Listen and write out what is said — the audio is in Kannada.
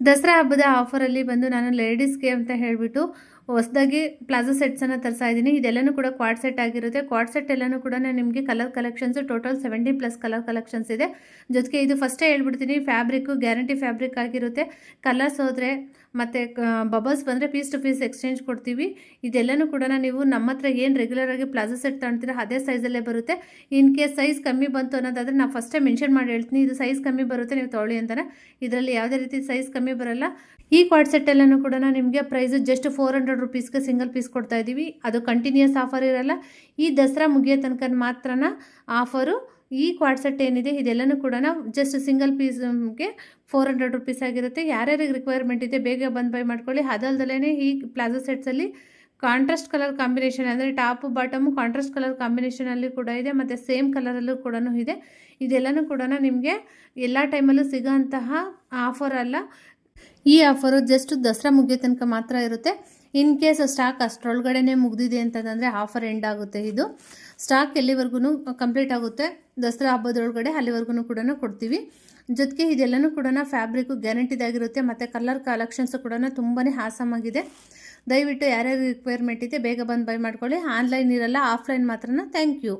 ದಸರಾ ಹಬ್ಬದ ಆಫರಲ್ಲಿ ಬಂದು ನಾನು ಲೇಡೀಸ್ಗೆ ಅಂತ ಹೇಳಿಬಿಟ್ಟು ಹೊಸದಾಗಿ ಪ್ಲಾಜೋ ಸೆಟ್ಸನ್ನು ತರಿಸ್ತಾ ಇದ್ದೀನಿ. ಇದೆಲ್ಲನೂ ಕೂಡ ಕ್ವಾಡ್ ಸೆಟ್ ಆಗಿರುತ್ತೆ. ಕ್ವಾಡ್ ಸೆಟ್ ಎಲ್ಲನೂ ಕೂಡ ನಿಮಗೆ colour collections total 70+ colour collections ಇದೆ. ಜೊತೆಗೆ ಇದು ಫಸ್ಟೇ ಹೇಳ್ಬಿಡ್ತೀನಿ, ಫ್ಯಾಬ್ರಿಕ್ಕು ಗ್ಯಾರಂಟಿ ಫ್ಯಾಬ್ರಿಕ್ ಆಗಿರುತ್ತೆ. ಕಲರ್ಸ್ ಹೋದರೆ ಮತ್ತು ಬಬಲ್ಸ್ ಬಂದರೆ ಪೀಸ್ ಟು ಪೀಸ್ ಎಕ್ಸ್ಚೇಂಜ್ ಕೊಡ್ತೀವಿ. ಇದೆಲ್ಲನೂ ಕೂಡ ನೀವು ನಮ್ಮ ಹತ್ರ ಏನು ರೆಗ್ಯುಲರಾಗಿ ಪ್ಲಾಜೋ ಸೆಟ್ ತಗೊಳ್ತೀರ ಅದೇ ಸೈಜಲ್ಲೇ ಬರುತ್ತೆ. ಇನ್ ಕೇಸ್ ಸೈಜ್ ಕಮ್ಮಿ ಬಂತು ಅನ್ನೋದಾದರೆ ನಾನು ಫಸ್ಟೇ ಮೆನ್ಷನ್ ಮಾಡಿ ಹೇಳ್ತೀನಿ, ಇದು ಸೈಜ್ ಕಮ್ಮಿ ಬರುತ್ತೆ ನೀವು ತೊಗೊಳ್ಳಿ ಅಂತಾನೆ. ಇದರಲ್ಲಿ ಯಾವುದೇ ರೀತಿ ಸೈಜ್ ಕಮ್ಮಿ ಬರಲ್ಲ. ಈ ಕ್ವಾಡ್ ಸೆಟ್ ಎಲ್ಲನೂ ಕೂಡ ನಿಮಗೆ ಪ್ರೈಸ್ ಜಸ್ಟ್ 400 ರುಪೀಸ್ಗೆ ಸಿಂಗಲ್ ಪೀಸ್ ಕೊಡ್ತಾ ಇದ್ದೀವಿ. ಅದು ಕಂಟಿನ್ಯೂಸ್ ಆಫರ್ ಇರಲ್ಲ, ಈ ದಸರಾ ಮುಗಿಯೋ ತನಕ ಮಾತ್ರನ ಆಫರು. ಈ ಕ್ವಾಡ್ ಸೆಟ್ ಏನಿದೆ ಇದೆಲ್ಲನೂ ಕೂಡ ಜಸ್ಟ್ ಸಿಂಗಲ್ ಪೀಸ್ಗೆ 400 ರುಪೀಸ್ ಆಗಿರುತ್ತೆ. ಯಾರ್ಯಾರಿಗೆ ರಿಕ್ವೈರ್ಮೆಂಟ್ ಇದೆ ಬೇಗ ಬಂದು ಬೈ ಮಾಡ್ಕೊಳ್ಳಿ. ಅದಲ್ದಲೇ ಈ ಪ್ಲಾಜೋ ಸೆಟ್ಸಲ್ಲಿ ಕಾಂಟ್ರಾಸ್ಟ್ ಕಲರ್ ಕಾಂಬಿನೇಷನ್ ಅಂದರೆ ಟಾಪು ಬಾಟಮು ಕಾಂಟ್ರಾಸ್ಟ್ ಕಲರ್ ಕಾಂಬಿನೇಷನಲ್ಲಿ ಕೂಡ ಇದೆ, ಮತ್ತು ಸೇಮ್ ಕಲರಲ್ಲೂ ಕೂಡ ಇದೆ. ಇದೆಲ್ಲನೂ ಕೂಡ ನಿಮಗೆ ಎಲ್ಲ ಟೈಮಲ್ಲೂ ಸಿಗೋಂತಹ ಆಫರ್ ಅಲ್ಲ. ಈ ಆಫರು ಜಸ್ಟ್ ದಸರಾ ಮುಗಿಯೋ ತನಕ ಮಾತ್ರ ಇರುತ್ತೆ. ಇನ್ ಕೇಸ್ ಸ್ಟಾಕ್ ಅಷ್ಟರೊಳಗಡೆ ಮುಗಿದಿದೆ ಅಂತಂದರೆ ಆಫರ್ ಎಂಡ್ ಆಗುತ್ತೆ. ಇದು ಸ್ಟಾಕ್ ಎಲ್ಲಿವರೆಗೂ ಕಂಪ್ಲೀಟ್ ಆಗುತ್ತೆ ದಸರಾ ಹಬ್ಬದೊಳಗಡೆ ಅಲ್ಲಿವರೆಗೂ ಕೂಡ ಕೊಡ್ತೀವಿ. ಜೊತೆಗೆ ಇದೆಲ್ಲನೂ ಕೂಡ ಫ್ಯಾಬ್ರಿಕ್ಕು ಗ್ಯಾರಂಟಿದಾಗಿರುತ್ತೆ, ಮತ್ತು ಕಲರ್ ಕಲೆಕ್ಷನ್ಸು ಕೂಡ ತುಂಬಾ ಆಸಮ್ ಆಗಿದೆ. ದಯವಿಟ್ಟು ಯಾರ್ಯಾರು ರಿಕ್ವೈರ್ಮೆಂಟ್ ಇದೆ ಬೇಗ ಬಂದು ಬೈ ಮಾಡ್ಕೊಳ್ಳಿ. ಆನ್ಲೈನ್ ಇರಲ್ಲ, ಆಫ್ಲೈನ್ ಮಾತ್ರನ. Thank you.